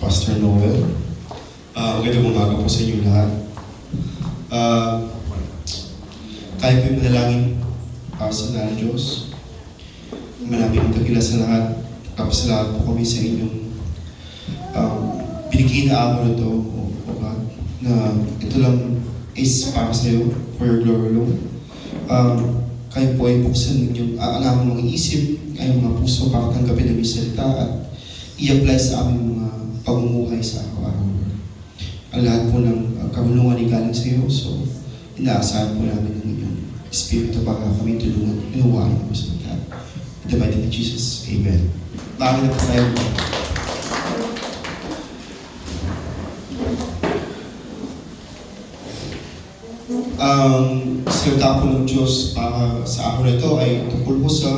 Pastor Noel. Magandang umaga po sa inyo lahat. Tayo po yung manalangin sa ng Diyos. Manapin ang tagila sa lahat. Kapasalamat po kami sa inyong binigay na amo na ito, O God, na ito lang is para sa iyo, for your glory alone. Kayo po ay buksan ninyong ang aming mga isip, ang mga puso para tanggapin ang salita at i-apply sa aming mga pamumuhay sa araw-araw. Ang lahat po ng kahulungan ay galing sa iyo, so inaasahan po namin ng inyong Espiritu para kami tulungan, inuwain ang salita. In the mighty name of Jesus, Amen. Bakit na po tayo mo? Ang salita po ng Diyos para sa araw na ito ay tungkol po sa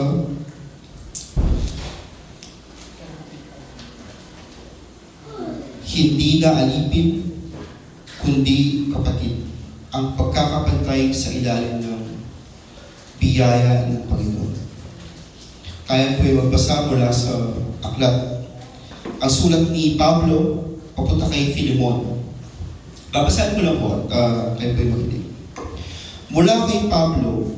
hindi na alipin, kundi kapatid, ang pagkakapantay sa ilalim ng biyaya ng Panginoon. Kaya po ay magbasa mula sa aklat. Ang sulat ni Pablo papunta kay Filemon. Babasahin ko lang po at kayo po ay makinig. Mula kay Pablo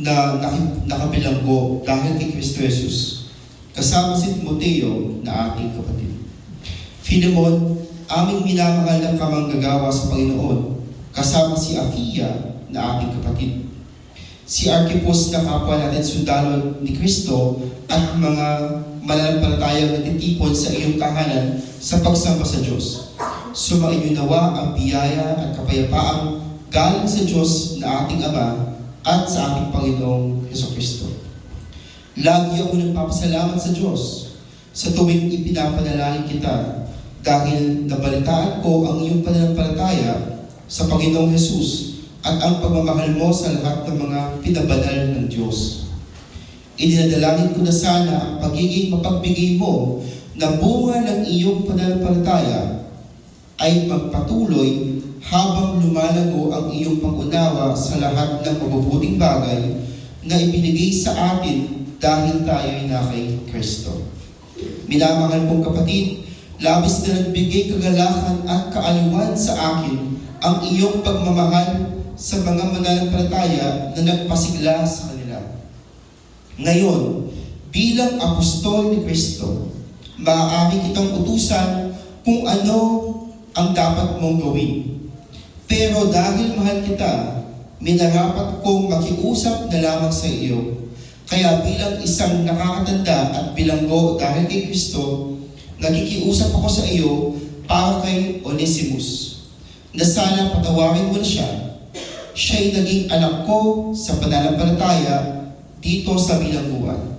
na nakabilanggo dahil kay Kristo Jesus, kasama si Timoteo na ating kapatid. Filemon, aming minamahal ng kamanggagawa sa Panginoon, kasama si Apphia na ating kapatid. Si Archippus na kapwa natin sundalo ni Kristo at mga mananampalatayang natitipon sa iyong tahanan sa pagsamba sa Diyos. Sumainyo nawa ang biyaya at kapayapaang galing sa Diyos na ating Ama at sa ating Panginoong Jesucristo. Lagi ako nagpapasalamat sa Diyos sa tuwing ipinapanalangin kita dahil nabalitaan ko ang iyong pananampalataya sa Panginoong Jesus at ang pagmamahal mo sa lahat ng mga pinabanal ng Diyos. Idinadalangin ko na sana ang pagiging mapagbigay mo na bunga ng iyong pananampalataya ay magpatuloy habang lumalago ang iyong pag-unawa sa lahat ng mabubuting bagay na ibinigay sa atin dahil tayo ay na kay Kristo. Minamahal kong kapatid, labis na nagbigay kagalakan at kaaliwan sa akin ang iyong pagmamahal sa mga mananampalataya na nagpasigla sa kanila. Ngayon, bilang apostol ni Kristo, maaari kitang utusan kung ano ang dapat mong gawin. Pero dahil mahal kita, minarapat kong makiusap na lamang sa iyo. Kaya bilang isang nakakatanda at bilanggo dahil kay Kristo, nakikiusap ako sa iyo para kay Onesimus, na sana patawarin mo na siya. Siya'y naging anak ko sa pananampalataya dito sa bilangguan.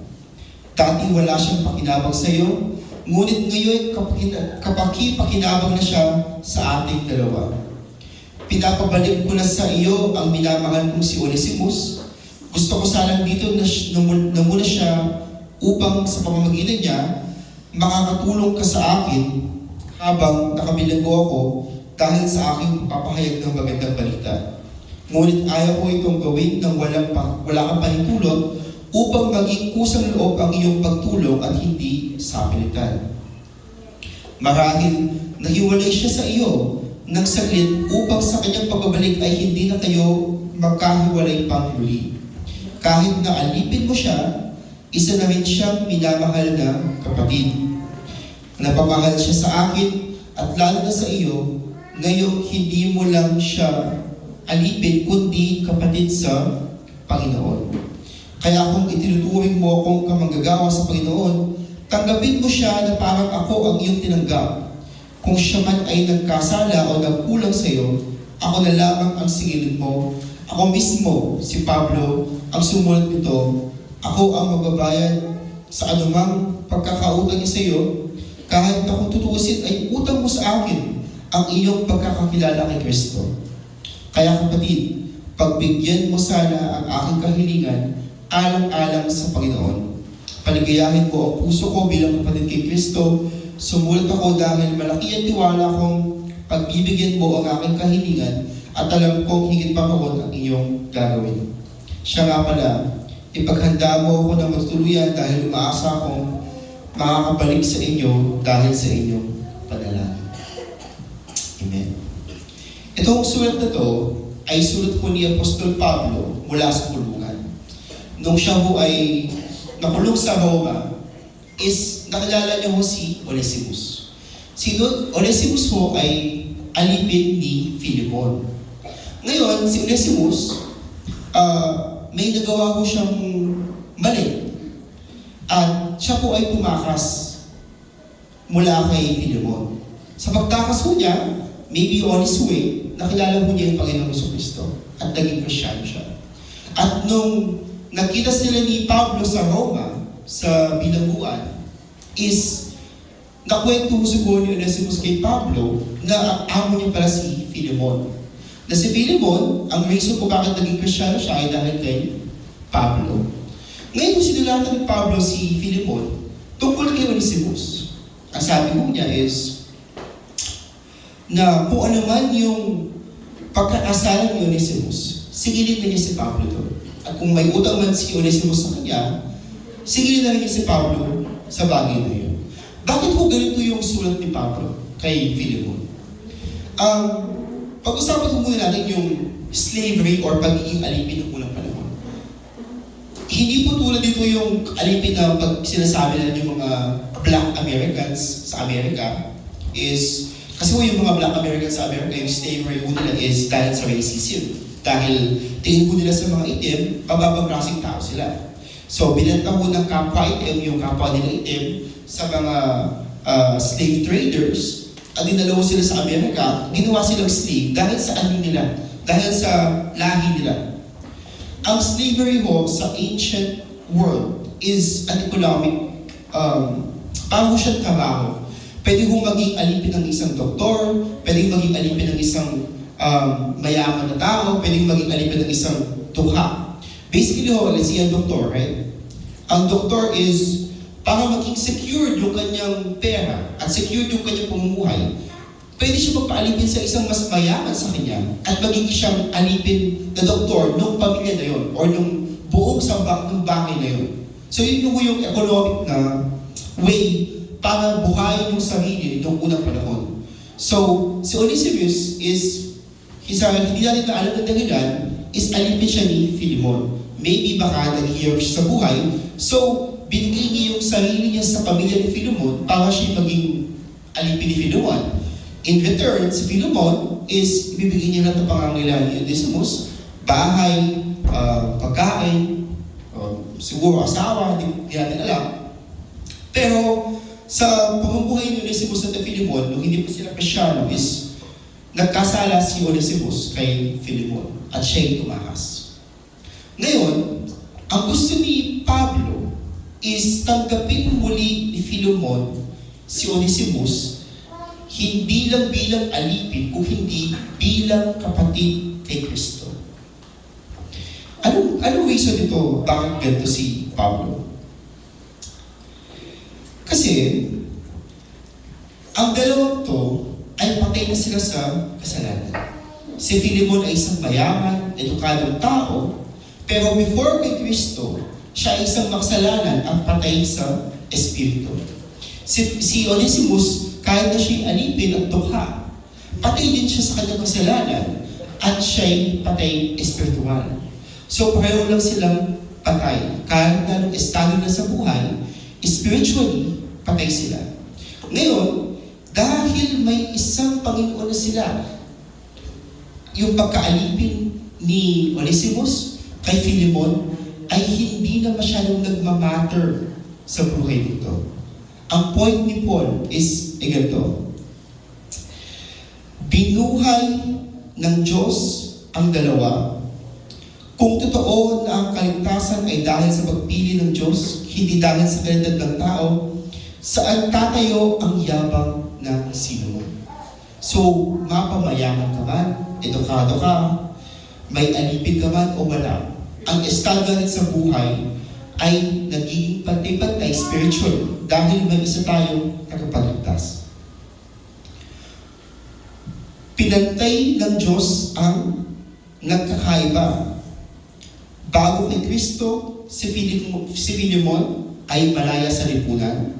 Dati wala siyang pakinabang sa iyo, ngunit ngayon kapaki-pakinabang na siya sa ating dalawa. Pinapabalik ko na sa iyo ang minamahal kong si Onesimus. Gusto ko sanang dito na muna siya upang sa pamamagitan niya, makakatulong ka sa akin habang nakabilanggo ako dahil sa aking papahayag ng magandang balita. Ngunit ayaw ko itong gawin nang wala kang panitulot upang maging kusang loob ang iyong pagtulong at hindi sapilitan. Marahil nahiwalay siya sa iyo ng saglit upang sa kanyang pagbabalik ay hindi na kayo magkahiwalay pang muli. Kahit na alipin mo siya, isa na rin siyang minamahal na kapatid. Napamahal siya sa akin at lalo na sa iyo, ngayong hindi mo lang siya alipin kundi kapatid sa Panginoon. Kaya kung itinuturing mo akong kamanggagawa sa Panginoon, tanggapin mo siya na parang ako ang iyong tinanggap. Kung siya man ay nagkasala o nagkulang sa iyo, ako na lamang ang singilin mo. Ako mismo, si Pablo, ang sumulat nito. Ako ang magbabayad sa anumang pagkakautang niya sa iyo, kahit na kung tutuusin ay utang mo sa akin ang iyong pagkakakilala kay Kristo. Kaya kapatid, pagbigyan mo sana ang aking kahilingan alang-alang sa Panginoon. Paligayahin ko ang puso ko bilang kapatid kay Kristo. Sumulat ako dahil malaki ang tiwala kong pagbibigyan mo ang aking kahilingan at alam kong higit pa roon ang iyong gagawin. Siya nga pala, ipaghanda mo ako ng matuluyan dahil umaasa akong makakabalik sa inyo dahil sa inyong panalangin. Amen. Itong sulat na to ay sulat po ni Apostol Pablo mula sa kulungan. Nung siya po ay nakulong sa Roma, is nakilala niyo ho si Onesimus. Si Onesimus ho ay alipin ni Philemon. Ngayon, si Onesimus, may nagawa ko siyang mali. At siya po ay tumakas mula kay Philemon. Sa pagtakas po niya, maybe on his way, nakilala po niya yung Panginoong Jesucristo at naging Kristyano siya. At nung nakita sila ni Pablo sa Roma, sa bilangguan, is nakwento mo siguro ni Onesimus kay Pablo na amo niya pala si Philemon. Na si Philemon, ang reason po bakit naging Kristyano siya ay dahil kay Pablo. Ngayon kung sinulatan ni Pablo si Philemon tungkol kay Onesimus, ang sabi mo niya is na kung ano man yung pagkakasalan ni Onesimus, sigilin na niya si Pablo doon. At kung may utang man si Onesimus sa kanya, sigilin na niya si Pablo sa bagay na yun. Bakit po ganito yung sulat ni Pablo kay Philemon? Pag-usapan ko muna natin yung slavery or pagiging alipin ng unang panahon. Hindi po tulad dito yung alipin na pag sinasabi na yung mga Black Americans sa Amerika is, kasi po yung mga Black Americans sa Amerika, yung slavery po nila is dahil sa racism. Dahil tingin po nila sa mga itim, pababang klaseng tao sila. So, binenta po ng kapwa itim, yung kapwa nila itim, sa mga slave traders, at dinalaw sila sa Amerika, ginawa silang slave dahil sa ano nila, dahil sa lahi nila. Ang slavery ho sa ancient world is an economic, bago siyang trabaho. Pwede ho maging alipin ng isang doktor, pwede maging alipin ng isang mayaman na tao, pwede maging alipin ng isang tukha. Basically ho, let's see ang doktor, right? Ang doktor is para maging secured yung kanyang pera at secured yung kanyang pamumuhay, pwede siya magpaalipin sa isang mas mayaman sa kanya at maging siyang alipin na doktor nung pamilya na yun or nung buong sambak ng bahay na yun. So yun yung economic na way para buhayin yung sarili nung unang panahon. So, si Onesimus is, hindi natin na alam ng dahilan, is alipin siya ni Philemon. Maybe baka naghihirap siya sa buhay. So, binigay niya yung sarili niya sa pamilya ni Philemon para siya maging alipin ni Philemon. In return, si Philemon is ibibigay niya lahat ng pangangailangan ni Onesimus, bahay, pagkain, siguro asawa, hindi natin alam. Pero sa pamumuhay ni Onesimus at Philemon, nung hindi pa sila Kristyano, is nagkasala si Onesimus kay Philemon at siya'y tumakas. Ngayon, ang gusto ni Pablo is tanggapin muli ni Philemon si Onesimus hindi lang bilang alipin, kung hindi bilang kapatid kay Kristo. Anong reason nito? Bakit ganito si Pablo? Kasi, ang dalawang to ay patay na sila sa kasalanan. Si Philemon ay isang mayaman, edukadong tao, pero before kay Kristo, siya ay isang makasalanan at patay sa Espiritu. Si Onesimus, kahit na siya'y alipin at dukha, patay din siya sa kanyang kasalanan at siya'y patay espiritual. So pareho lang silang patay. Kahit na nung estado na sa buhay, spiritually, patay sila. Ngayon, dahil may isang Panginoon na sila, yung pagkaalipin ni Onesimus kay Philemon ay hindi na masyadong nagmamatter sa buhay nito. Ang point ni Paul is ganito. Binuhay ng Diyos ang dalawa. Kung totoo na ang kaligtasan ay dahil sa pagpili ng Diyos, hindi dahil sa kalidad ng tao, saan tatayo ang yabang ng sino? So, mapamayaman ka man, edukado ka, may alipin ka man o wala, ang estado natin sa buhay ay nagiging pantay-pantay spiritual dahil may isa tayong tagapagligtas. Pinantay ng Diyos ang nagkakaiba. Bago kay Kristo, si Philemon ay malaya sa lipunan,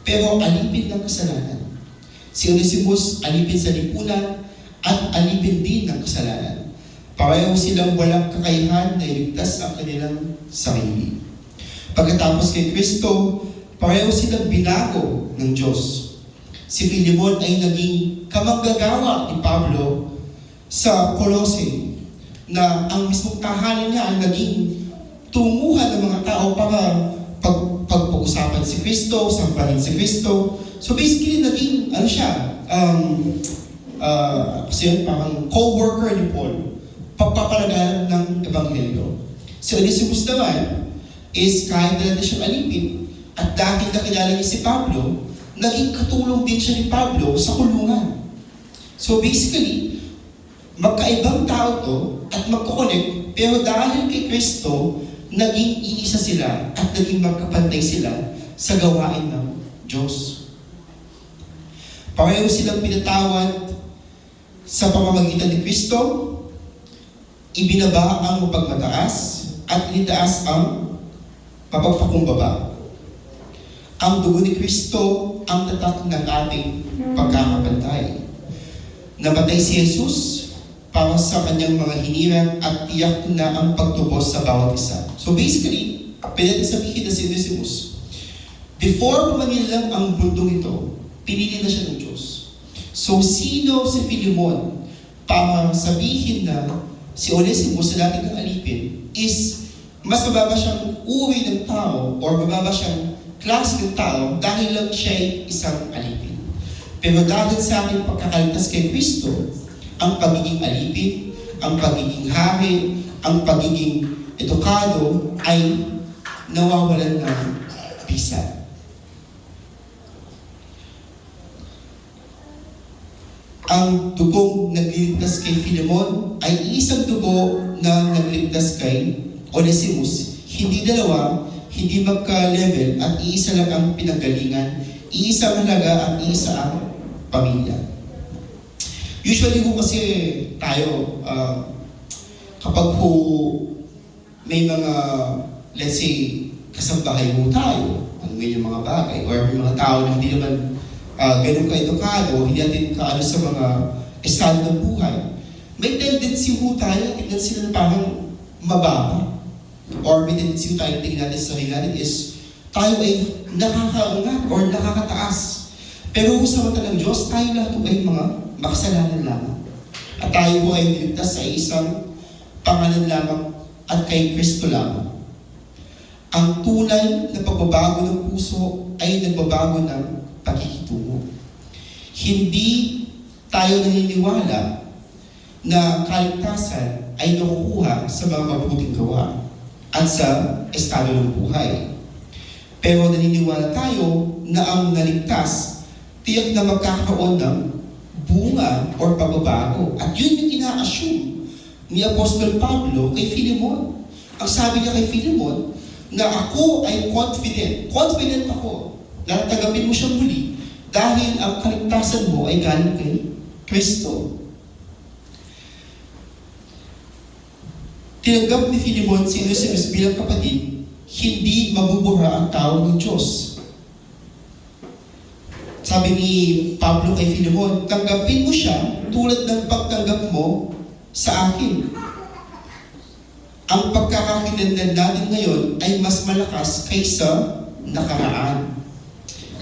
pero alipin ng kasalanan. Si Onesimus alipin sa lipunan at alipin din ng kasalanan. Pareho silang walang kakayahan na iligtas ang kanilang sarili. Pagkatapos kay Kristo, pareho silang binago ng Diyos. Si Filemon ay naging kamanggagawa ni Pablo sa Colossae, na ang mismong tahanan niya ay naging tunguhan ng mga tao para pag-uusapan si Kristo, sampahin si Kristo. So basically, naging, kasi parang co-worker ni Paul, pagpapalaganap ng Ebanghelyo. Si Onesimus naman is kahit na natin siyang alipin, at dahil nakilala niya si Pablo, naging katulong din siya ni Pablo sa kulungan. So basically, magkaibang tao to at magkoconnect, pero dahil kay Kristo, naging iisa sila at naging magkapantay sila sa gawain ng Diyos. Pareho silang pinatawad sa pamamagitan ni Kristo, ibinaba ang mapagmataas at initaas ang mapagpakumbaba. Ang dugo ni Kristo ang tatak ng ating pagkakapantay. Namatay si Jesus para sa kanyang mga hinirang at tiyak na ang pagtubos sa bawat isa. So basically, pwede sabihin na si Onesimus, before pumangilang ang bundong ito, pinili na siya ng Diyos. So sino si Filemon para sabihin na si Onesimus na dating alipin is mas mababa siyang uri ng tao or mababa siyang klase ng tao dahil lang siya ay isang alipin. Pero dahil sa ating pagkakaligtas kay Kristo, ang pagiging alipin, ang pagiging hari, ang pagiging edukado ay nawawalan ng bisa. Ang dugong nagliligtas kay Filemon ay isang dugo na nagliligtas kay Onesimus. Hindi dalawa, hindi magka-level at iisa lang ang pinanggalingan, iisa ang halaga at iisa ang pamilya. Usually po kasi tayo, kapag po may mga, let's say, kasambahay po tayo, ang may mga bagay, or may mga tao na hindi naman ganun ka-edukado, hindi natin kaano sa mga estado ng buhay, may tendency po tayo, tignan sila na parang mababa. Or may tendency po tayo, tignan natin sa sarili natin is, tayo ay nakakaangat or nakakataas. Pero sa mata ng Diyos, tayo lahat ay mga makasalanan lamang. At tayo po ay niligtas sa isang pangalan lamang at kay Kristo lamang. Ang tunay na pagbabago ng puso ay nagbabago ng pakikitungo. Hindi tayo naniniwala na kaligtasan ay nakukuha sa mga mabuting gawa at sa estado ng buhay. Pero naniniwala tayo na ang naligtas tiyak na magkakaroon ng bunga or pagbabago. At yun yung ina-assume ni Apostol Pablo kay Filemon. Ang sabi niya kay Filemon, na ako ay confident ako na tanggapin mo siya muli dahil ang kaligtasan mo ay galing kay Kristo. Tinanggap ni Filemon si Onesimus bilang kapatid, hindi mabubura ang tao ng Diyos. Sabi ni Pablo kay Filemon, tanggapin mo siya tulad ng pagtanggap mo sa akin. Ang pagkakakilanlan natin ngayon ay mas malakas kaysa nakaraan.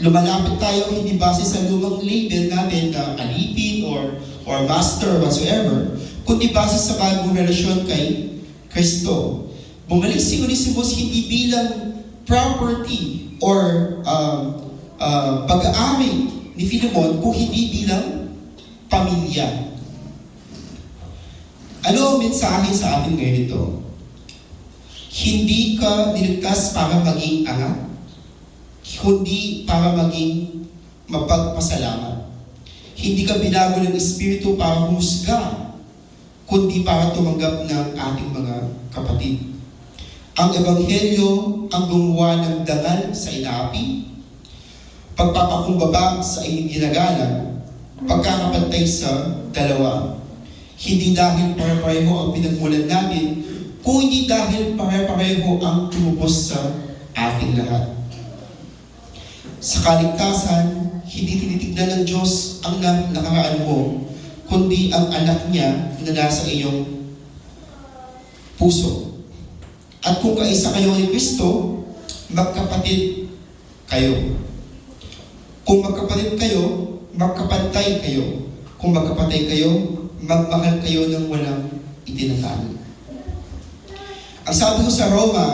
Lumalapit tayo hindi base sa lumang label natin na alipin or master whatsoever, kundi base sa bagong relasyon kay Kristo. Bumalik si Onesimus hindi bilang property or pag-aari ni Filemon kung hindi bilang pamilya. Ano ang mensahe sa atin ngayon ito? Hindi ka niligtas para maging angat, kundi para maging mapagpasalamat. Hindi ka binago ng Espiritu para humusga, kundi para tumanggap ng ating mga kapatid. Ang Ebanghelyo ang gumawa ng dangal sa inaapi, pagpapakumbaba sa ginagalang, pagkakapantay sa dalawa. Hindi dahil pare-pareho ang pinagmulan natin, kundi dahil pare-pareho ang tumubos sa ating lahat. Sa kaligtasan, hindi tinitignan ng Diyos ang nakaraan mo, kundi ang anak niya na nasa iyong puso. At kung kaisa kayo ni Kristo, magkapatid kayo. Kung magkapatid kayo, magkapantay kayo. Kung magkapatay kayo, magmahal kayo ng walang itinatalo. Ang sabi ko sa Roma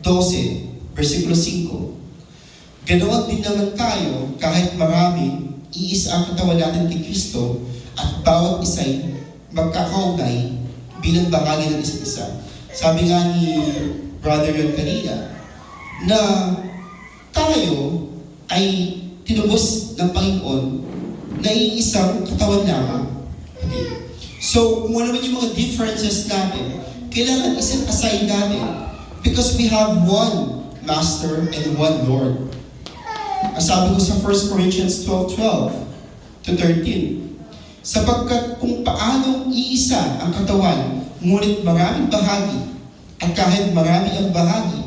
12, versikulo 5, ganoon din naman tayo, kahit marami, iisa ang katawan natin kay Kristo, at bawat isa'y magkakaugnay bilang bahagi ng isa't isa. Sabi nga ni Brother Yon kanina, na tayo ay tinubos ng Panginoon na iisang katawan lamang. Okay. So, kung ano man yung mga differences natin, kailangan iset aside natin because we have one Master and one Lord. Ang sabi ko sa 1 Corinthians 12:12 to 13, sapagkat kung paanong iisa ang katawan, ngunit maraming bahagi, at kahit marami ang bahagi,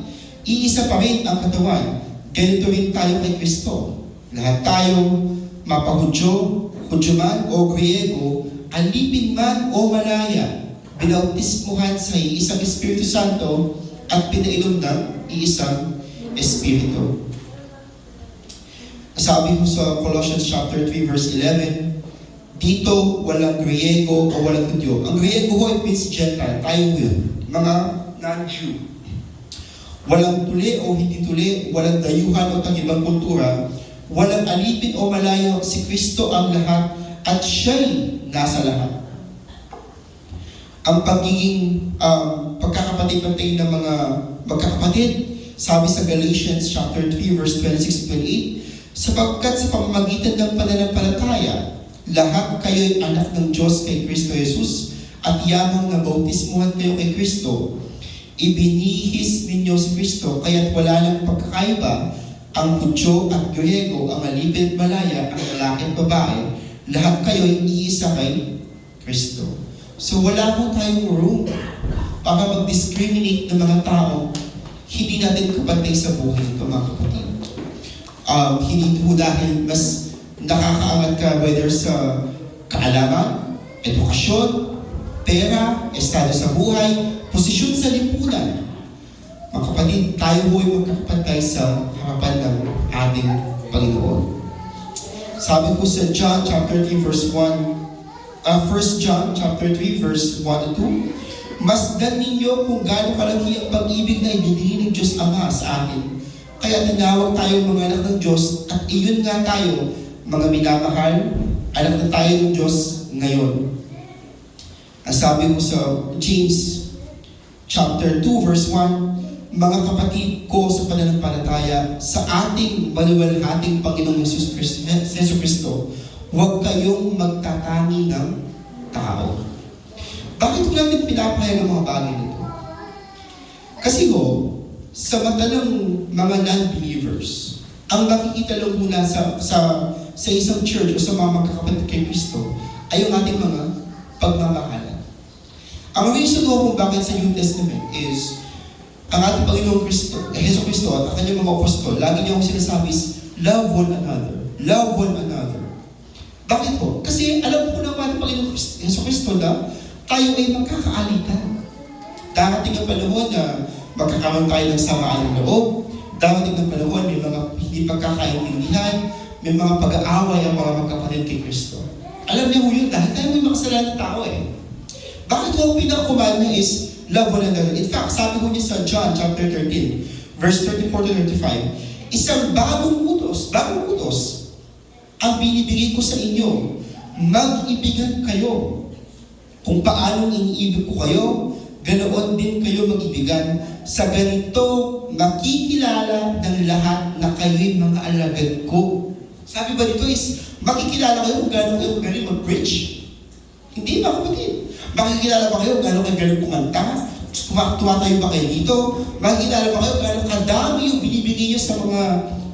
iisa pa rin ang katawan. Ganito rin tayo kay Kristo. Lahat tayo, mapahudyo, Hudyo man o Griego, alipin man o malaya, binautismuhan sa iisang Espiritu Santo at pinainom ng iisang Espiritu. Sabi ko sa Colossians chapter 3 verse 11, dito walang Griego o walang Hudyo. Ang Griego ho ay means Gentile, tayo yun, mga non-Jew. Walang tuli o hindi tuli, walang dayuhan o tag-ibang kultura, walang alipin o malayo, si Kristo ang lahat at siya'y nasa lahat. Ang pagiging pagkakapatid-patid ng mga magkakapatid, sabi sa Galatians chapter 3 verse 26-28, sapagkat sa pamamagitan ng pananampalataya, lahat kayo'y anak ng Diyos kay Kristo Jesus, at yamang na bautismuhan kayo kay Kristo, ibinihis ninyo si Kristo, kaya't wala nang pagkakaiba ang Hudyo at Griego, ang alipin at malaya, ang lalaki at babae, lahat kayo'y iisa kay Kristo. So wala po tayong room para mag-discriminate ng mga tao hindi natin kapantay sa buhay ito, mga kapatid. Hindi po dahil mas nakakaangat ka whether sa kaalaman, edukasyon, pera, estado sa buhay, posisyon sa lipunan. Mga kapatid, tayo po ay magkakapantay sa harapan ng ating Panginoon. Sabi po sa John chapter 3 verse 1, 1 John chapter 3 verse 1 and 2, masdan ninyo kung gaano kalaki ang pag-ibig na ibinigay ng Diyos Ama sa atin. Kaya tinawag tayo mga anak ng Diyos, at iyon nga tayo, mga minamahal, anak na tayo ng Diyos ngayon. Ang sabi mo sa James chapter 2 verse 1, mga kapatid ko sa pananampalataya, sa ating maluwalhating Panginoong Yesu Kristo, huwag kayong magtatangi ng tao. Bakit ko natin pinapahayag ang mga bagay nito? Kasi sa mata ng mga non-believers, ang makikita lang muna sa isang church o sa mga magkakapatid kay Kristo ay yung ating mga pagmamahalan. Ang reason kung bakit sa New Testament is ang ating Panginoong Kristo, Jesu Kristo at ang kanyang mga apostol, lagi niya akong sinasabi is, love one another. Love one another. Bakit po? Kasi alam po ng ating Panginoong Jesu Kristo na tayo ay magkakaalitan. Darating ang panahon na magkakaroon tayo ng samaan ng loob. Darating ang panahon may mga hindi pagkakaintindihan, may mga pag-aaway ang mga magkapatid kay Kristo. Alam niyo po yun, dahil tayo may makasalanan tao eh. Bakit po ang pinaka-command niya is love one another? In fact, sabi ko niya sa John chapter 13, verse 34 to 35, isang bagong utos ang binibigay ko sa inyo, mag-ibigan kayo. Kung paanong iniibig ko kayo, ganoon din kayo mag-ibigan. Sa ganito, makikilala ng lahat na kayo'y mga alagad ko. Sabi ba dito is, makikilala kayo kung gano'n kayo galing mag-preach? Hindi ba kapatid? Makikilala ba kayo gano'n kayo galing kumanta? Tumatayo ba kayo dito? Makikilala ba kayo gano'n kadami yung binibigay nyo sa mga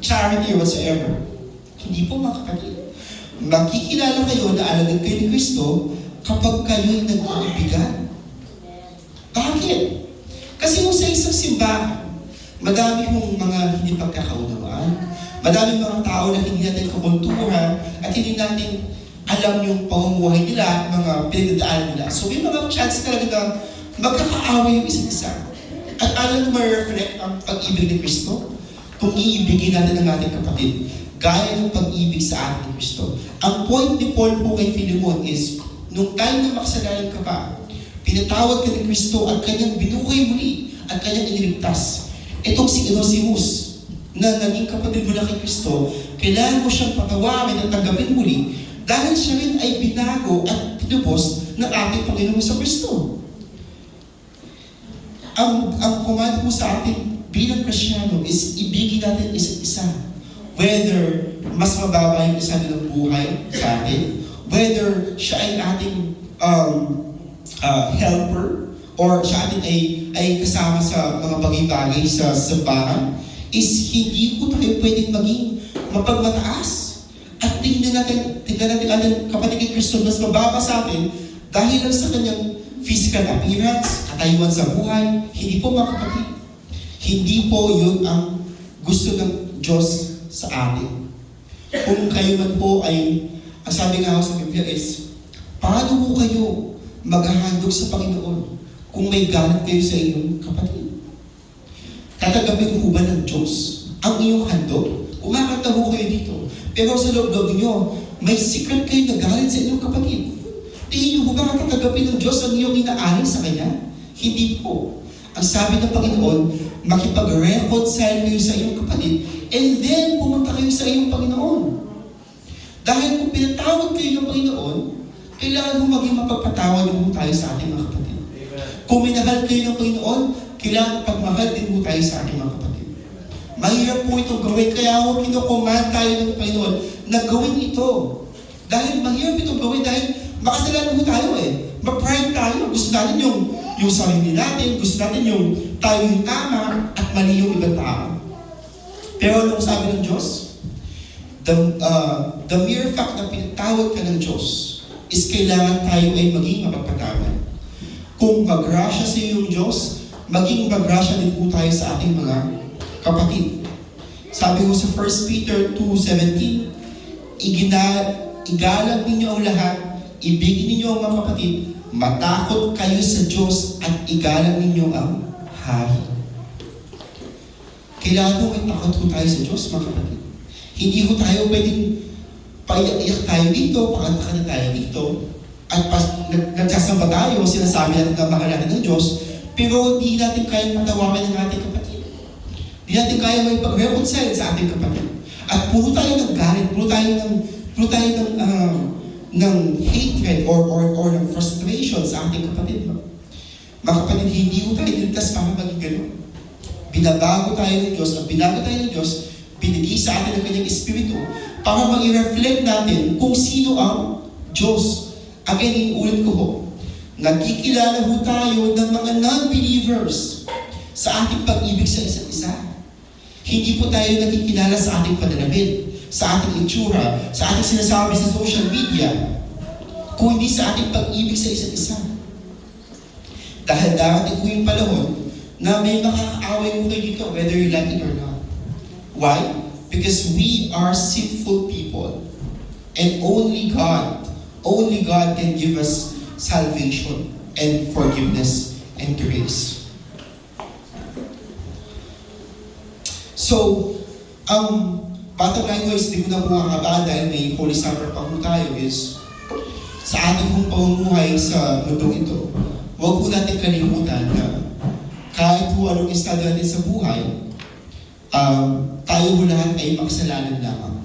charity or whatsoever? Hindi po mga kapatid. Makikilala kayo na alagad kayo ni Kristo kapag kayo'y nag-iibigan. Bakit? Kasi kung sa isang simbahan, madami hong mga hindi pagkakaunawaan, Madaming mga tao na hindi natin kakultura at hindi natin alam yung pamumuhay nila, mga pinagdadaanan nila. So may mga chance talaga na magkakaaway yung isa't isa. At alam mo ma-reflect ang pag-ibig ni Kristo kung iibigin natin ang ating kapatid, gaya ng pag-ibig sa ating ni Kristo. Ang point ni Paul po kay Philemon is, nung time na makasalanan ka pa, pinatawad ka ni Kristo at kanyang binuhay muli at kanyang iniligtas. Itong si Onesimus, na naging kapatid mo na kay Kristo, kailangan mo siyang patawarin at tanggapin muli dahil siya rin ay binago at pinubos ng ating Panginoon sa Kristo. Ang command po sa atin bilang Kristiyano is ibigin natin isa't isa. Whether mas mababa yung isa ng buhay sa atin, whether siya ay ating helper, or siya atin ay kasama sa mga bagay-bagay sa simbahan, is hindi po tayo pwedeng maging mapagmataas. At tingnan natin ating kapatid kay Kristo mas mababa sa atin dahil lang sa kanyang physical appearance, katayuan sa buhay. Hindi po mga kapatid. Hindi po yun ang gusto ng Diyos sa atin. Kung kayo man po ay, ang sabi nga sa Biblia is, paano po kayo maghahandog sa Panginoon kung may galit kayo sa inyong kapatid? Tatanggapin ko ba ng Diyos ang iyong handog? Umakanta mo kayo dito. Pero sa loob-loob niyo, may secret kayo na galit sa inyong kapatid. Tingin niyo ba tatanggapin ng Diyos ang iyong inaalay sa Kanya? Hindi po. Ang sabi ng Panginoon, makipag-reconcile kayo sa iyong kapatid and then pumunta kayo sa iyong Panginoon. Dahil kung pinatawad kayo ng Panginoon, kailangan mo maging mapagpatawad mo tayo sa ating mga kapatid. Kung minahal kayo ng Panginoon, kailangan pagmahal din mo tayo sa ating mga kapatid. Mahirap po itong gawin, kaya ako kino-command tayo ng Panginoon na gawin ito. Dahil mahirap itong gawin, dahil makasalanan mo tayo Ma-pride tayo. Gusto natin yung sarili natin, gusto natin yung tayo yung tama at mali yung ibang tao. Pero anong sabi ng Diyos? The mere fact na pinatawad ka ng Diyos is kailangan tayo ay maging mapagpatawad. Kung magrasya sa iyo yung Diyos, maging magrasya din po tayo sa ating mga kapatid. Sabi ko sa 1 Peter 2:17, igalang ninyo ang lahat, ibigin ninyo ang mga kapatid, matakot kayo sa Diyos at igalang ninyo ang hari. Kailangan po may takot po tayo sa Diyos, mga kapatid. Hindi po tayo pwedeng paiyak tayo dito, pakanta na tayo dito, at nagsasamba tayo, sinasabi natin na mahal natin ng Diyos, pero hindi natin kayang patawakan ng ating kapatid. Hindi natin kaya may pag-reconcile sa ating kapatid. At puro tayo ng galit, puro tayo ng hatred or ng frustration sa ating kapatid. Mga kapatid, hindi po tayo niligtas para maging gano'n. Binabago tayo ng Diyos, at binago tayo ng Diyos, binigay sa atin ang kanyang Espiritu para mag-reflect natin kung sino ang Diyos. Again, inuulit ko ho, nagkikilala ho tayo ng mga non-believers sa ating pag-ibig sa isa't isa. Hindi po tayo nagkikilala sa ating pananamit, sa ating itsura, sa ating sinasabi sa social media, kung hindi sa ating pag-ibig sa isa't isa. Dahil darating po yung panahon na may makakaaway mo kayo dito, whether you like it or not. Why? Because we are sinful people. And only God can give us salvation and forgiveness and grace. So, bottom line ko is, di ko na po makakabaan dahil may Holy Supper pa po tayo is, sa ating pong pamumuhay sa mundong ito, huwag po natin kalimutan na kahit po anong estado natin sa buhay, tayo po lahat ay makasalanan lamang.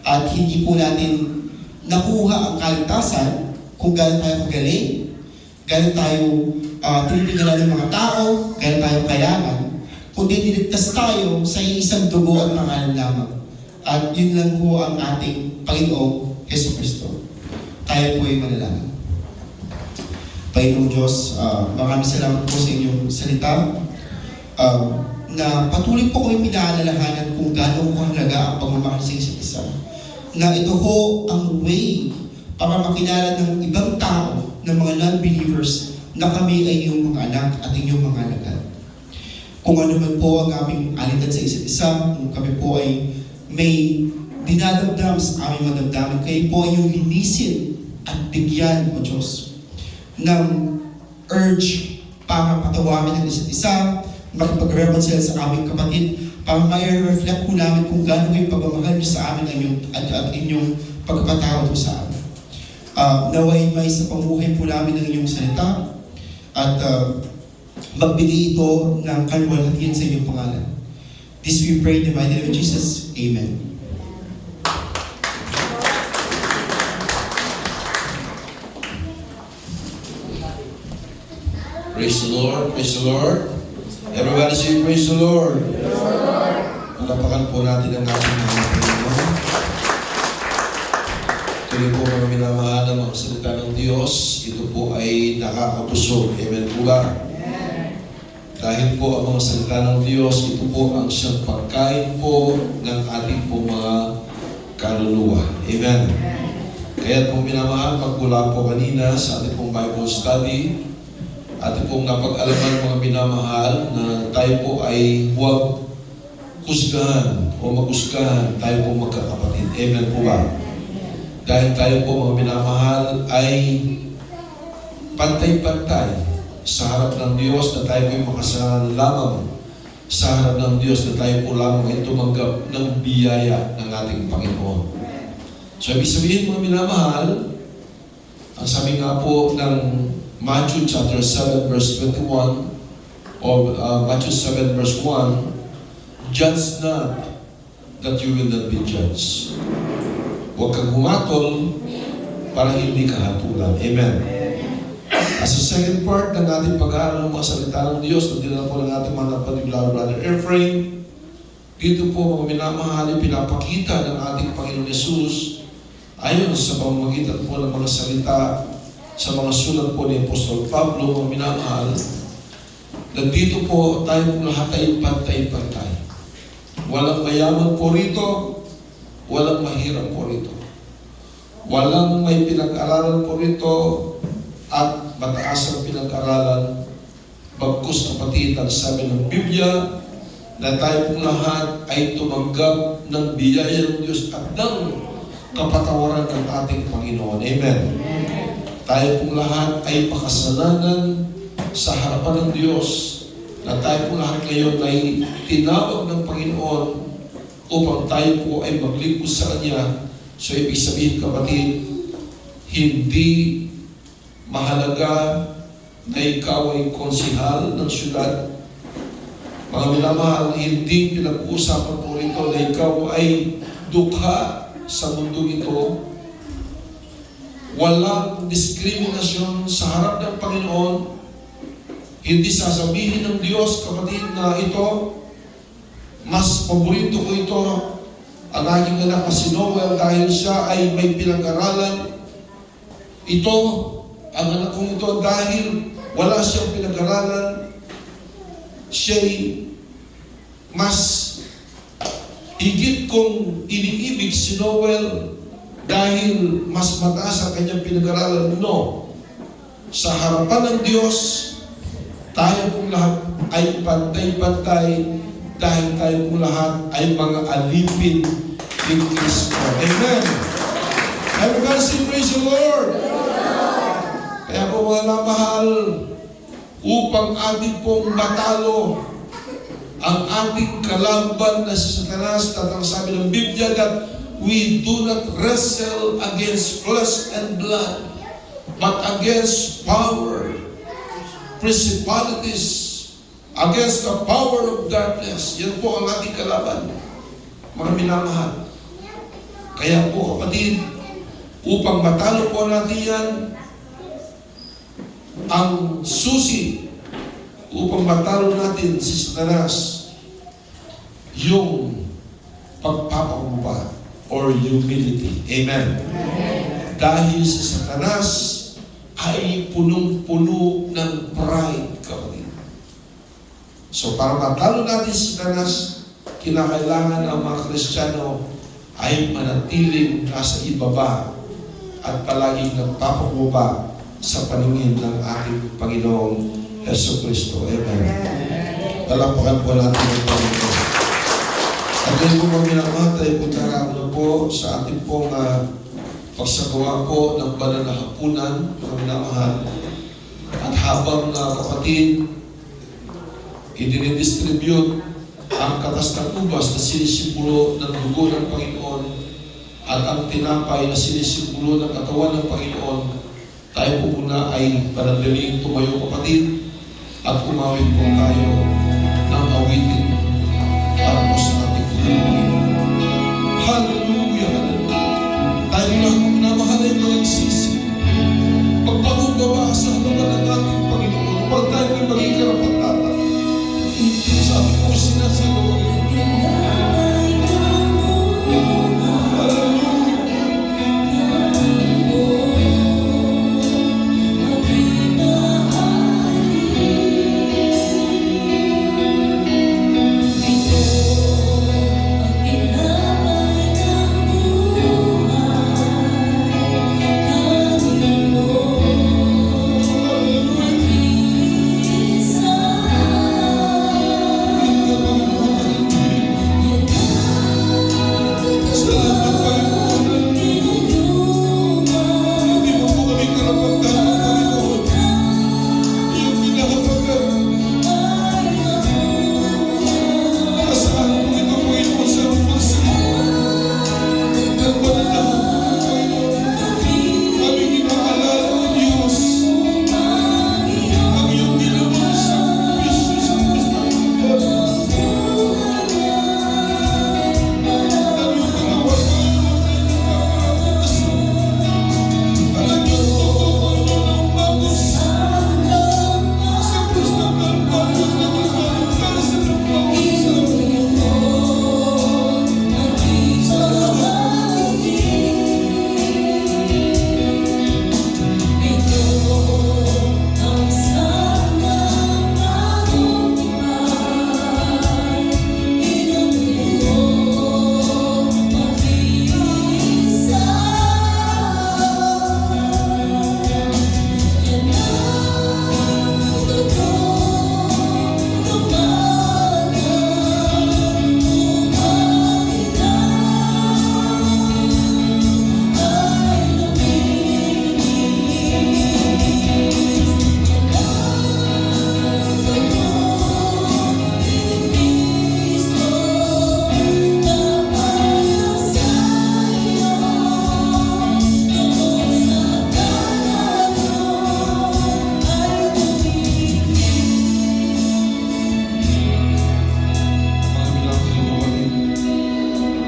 At hindi po natin nakuha ang kaligtasan kung gano'n tayo magaling, gano'n tayo tinitigalan ng mga tao, gano'n tayo kayaman, kundi niligtas tayo sa isang dugo at pangalan lamang. At yun lang po ang ating Panginoong Jesucristo. Tayo po ay manalangin. Panginoong Diyos, maraming salamat po sa inyong salita. Na patuloy po kami pinaalalahanan kung gaano kahalaga ang pagmamahal sa isa't isa. Na ito ho ang way para makilala ng ibang tao, ng mga non-believers, na kami ay iyong mga anak at inyong mga alagad. Kung ano man po ang aming alitan sa isa't isa, kung kami po ay may dinadamdam sa aming madamdamin, kayo po ay yung linisin at bigyan, O Diyos, ng urge para patawarin ang isa't isa, makipag-reconcile sa aming kapatid, para may-reflect po namin kung gaano kayo pagmamahal niyo sa amin at inyong pagpapatawad po sa amin. Naway may sa pamuhay po namin ng inyong salita at magbigay ito ng kalwalhatian sa inyong pangalan. This we pray in the mighty name of Jesus. Amen. Praise the Lord, praise the Lord. Everybody say, praise the Lord. Palapakan po natin ang ating mga Panginoon. Tuloy po mga minamahal ng mga salita ng Diyos. Ito po ay nakakabusog. Amen po ba? Dahil po ang mga salita ng Diyos, ito po ang siyang pagkain po ng ating po mga kaluluwa. Amen. Kaya po minamahal, pagmula po kanina sa ating pong Bible study, ating pong napag-alaman mga minamahal na tayo po ay huwag kusgahan o magkusgahan, tayo po magkakapatid. Amen po ba? Dahil tayo po mga minamahal ay pantay-pantay sa harap ng Diyos, na tayo po ay makasalanan lamang sa harap ng Diyos, na tayo po lamang ay tumanggap ng biyaya ng ating Panginoon. So ibig sabihin mga minamahal, ang sabi nga po ng Matthew chapter 7 verse 21 o Matthew 7 verse 1, judge not that you will not be judged. Huwag kang humatol para hindi ka hatulan. Amen. As a second part ng ating pag-aaral ng mga salita ng Diyos, nandito na po ng ating mga napatid, Brother Ephraim, dito po mga minamahal, pinapakita ng ating Panginoon Yesus ayon sa pamamagitan po ng mga salita sa mga sulat po ni Apostol Pablo, mga minamahal, na dito po tayo po lahat ay pantay-pantay. Walang mayaman po rito, walang mahirap po rito. Walang may pinag-aralan po rito at mataas ang pinag-aralan. Bagkus kapatid, ang sabi ng Biblia, na tayo pong lahat ay tumanggap ng biyaya ng Diyos at ng kapatawaran ng ating Panginoon. Amen. Tayo pong lahat ay pakasalanan sa harapan ng Diyos, na tayo pong lahat ngayon ay tinawag ng Panginoon upang tayo po ay maglingkod sa Kanya. So ibig sabihin kapatid, hindi mahalaga na ikaw ay konsihal ng syudad. Mga minamahal, hindi pinag-uusapan po rito na ikaw ay dukha sa mundo ito. Walang diskriminasyon sa harap ng Panginoon. Hindi sasabihin ng Diyos, kapatid, na ito, mas paborito ko ito, ang aking anak na si Noel, dahil siya ay may pinag-aralan. Ito, ang anak kong ito, dahil wala siyang pinag-aralan, siya'y mas higit kong iniibig si Noel dahil mas mataas ang kanyang pinag-aralan. No. Sa harapan ng Diyos, tayo pong lahat ay pantay-pantay dahil tayo pong lahat ay mga alipin ni Kristo. Amen. Everybody say praise the Lord. Kaya po mga namahal, upang ating pong matalo ang ating kalaban na si Satanas, at ang sabi ng Biblia that we do not wrestle against flesh and blood, but against power, principalities, against the power of darkness. Yan po ang ating kalaban, mga minamahal. Kaya po kapatid, upang matalo po natin yan, ang susi upang matalo natin si Satanas, yung pagpapakumbaba or humility. Amen. Dahil si Satanas ay punong-puno ng pride, kapatid. So para matalo natin si Satanas, kinakailangan ang mga Kristiyano ay manatiling nasa ibaba at palaging nagpapakumbaba sa paningin ng ating Panginoong Jesu Cristo. Amen. Palapakan po natin ang Panginoon. At ngayon po mga minamahal, tayo po tarang na po sa ating pong pagsagawa po ng banal na hapunan, mga minamahal. At habang kapatid, idinidistribute ang katas ng ubas na sinisimbolo ng dugo ng Panginoon at ang tinapay na sinisimbolo ng katawan ng Panginoon, tayo po muna ay panadaling tumayo kapatid at umawit po tayo ng awitin para po sa ating Panginoon. Hallelujah! Tayo lang minamahal ay malagsisi. Pagpakumbaba sa halaman ng ating Panginoon, upang tayo ay maging karapat-dapat sa ating pong sinasagawa.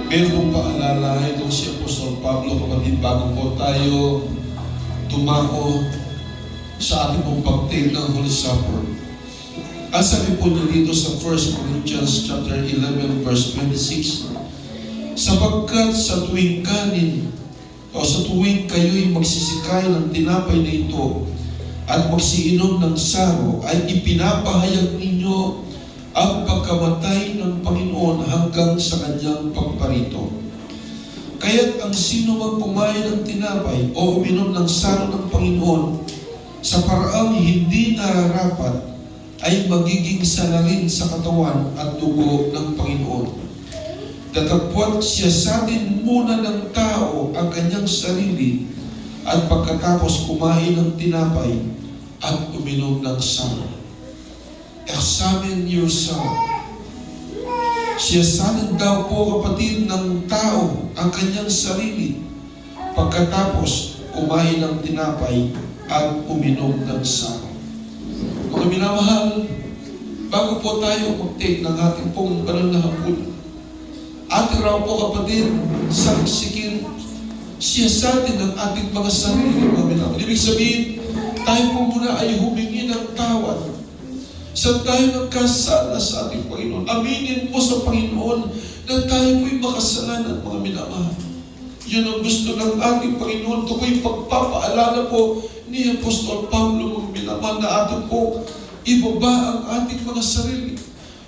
Meron pong paalala itong si Apostol Pablo, kapatid, bago po tayo tumako sa ating pong pag-take ng Holy Supper. Ang sabi po niya dito sa 1 Corinthians chapter 11 verse 26, sapagkat sa tuwing kanin o sa tuwing kayo'y magsisikay ng tinapay na ito at magsiinom ng saro, ay ipinapahayag ninyo ang pagkamatay ng Panginoon hanggang sa kanyang pagparito. Kaya't ang sino mang kumain ng tinapay o uminom ng saro ng Panginoon sa paraang hindi nararapat ay magiging salarin sa katawan at dugo ng Panginoon. Datapwat siya sa atin muna ng tao ang kanyang sarili at pagkatapos kumain ng tinapay at uminom ng saro. Examine yourself. Siyasanin daw po kapatid ng tao ang kanyang sarili pagkatapos kumain ng tinapay at uminom ng saro. Mga minamahal, bago po tayo mag-take ng ating pong banal na hapunan, ating raw po kapatid, saksikin, siyasatin ang ating mga sarili, mga minamahal. Ibig sabihin, tayo po muna ay humingi ng tawad sa tayo nagkasala sa ating Panginoon. Aminin po sa Panginoon na tayo po'y makasalanan, mga minamahal. Yun ang gusto ng ating Panginoon. Ito po'y pagpapaalala po ni Apostol Pablo, mga minamahal, na ating po ibaba ang ating mga sarili.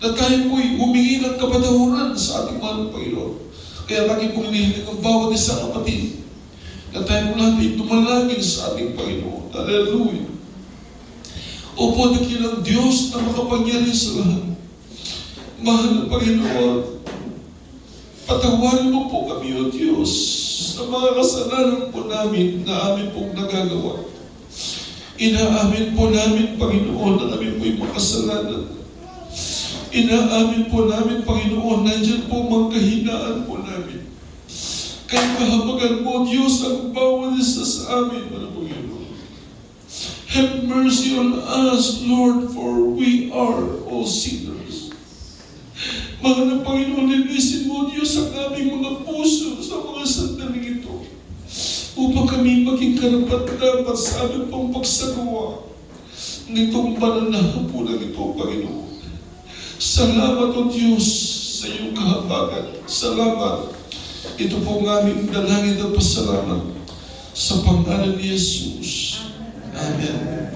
Na tayo po'y humingi ng kapatawaran sa ating mga Panginoon. Kaya lagi pong hinihiling ang bawat isang kapatid na tayo po lahat ay dumalangin sa ating Panginoon. Hallelujah. Opo, dakilang Diyos na makapangyarihan sa lahat. Mahal na Panginoon, Patawarin mo po kami, O Diyos, sa mga kasalanan po namin na amin pong nagagawa. Inaamin po namin, Panginoon, na kami po'y makasalanan. Inaamin po namin, Panginoon, nandiyan po mga kahinaan po namin. Kaya kahabagan mo, Diyos, ang bawat isa sa amin, ano Panginoon. Have mercy on us, Lord, for we are all sinners. Mahal na Panginoon, linisin mo, Diyos, ang aming mga puso sa mga sandaling ito upang kami maging karapat-dapat sa aming pang pagsagawa nitong banal na hapunan ito, Panginoon. Salamat, O Diyos, sa iyong kahabagan. Salamat. Ito po ang aming dalangin at pasalamat sa pangalan ni Jesus. Amen.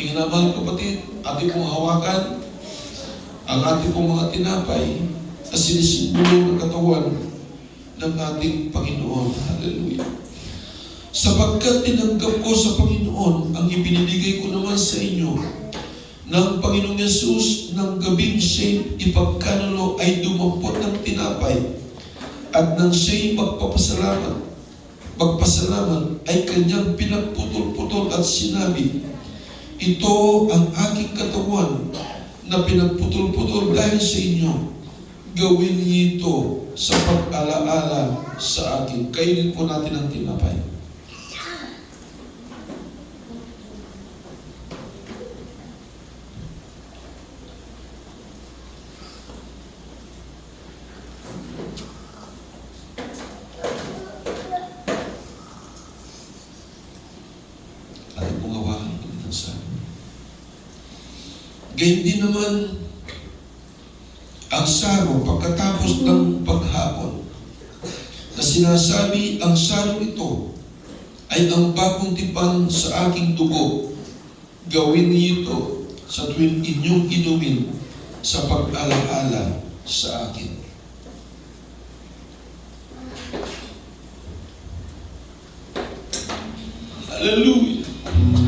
Inginaman kapatid, ating pong hawakan ang ating pong mga tinapay na sinisimbolo ng katawan ng ating Panginoon. Hallelujah. Sapagkat tinanggap ko sa Panginoon ang ibinibigay ko naman sa inyo ng Panginoong Yesus ng gabing siya'y ipagkanulo ay dumampot ng tinapay at nang siya'y magpasalamat ay kanyang pinagputol-putol at sinabi, ito ang aking katawan na pinagputol-putol dahil sa inyo. Gawin niyo ito sa pag-alaala sa akin. Kainin po natin ang tinapay. Ating pong hawakan ng sa amin. Gayun din naman ang saro pagkatapos ng paghapon na sinasabi ang saro ito ay ang bagong tipan sa aking dugo. Gawin niyo ito sa tuwing inyong inumin sa pag-alaala sa akin. Hallelujah.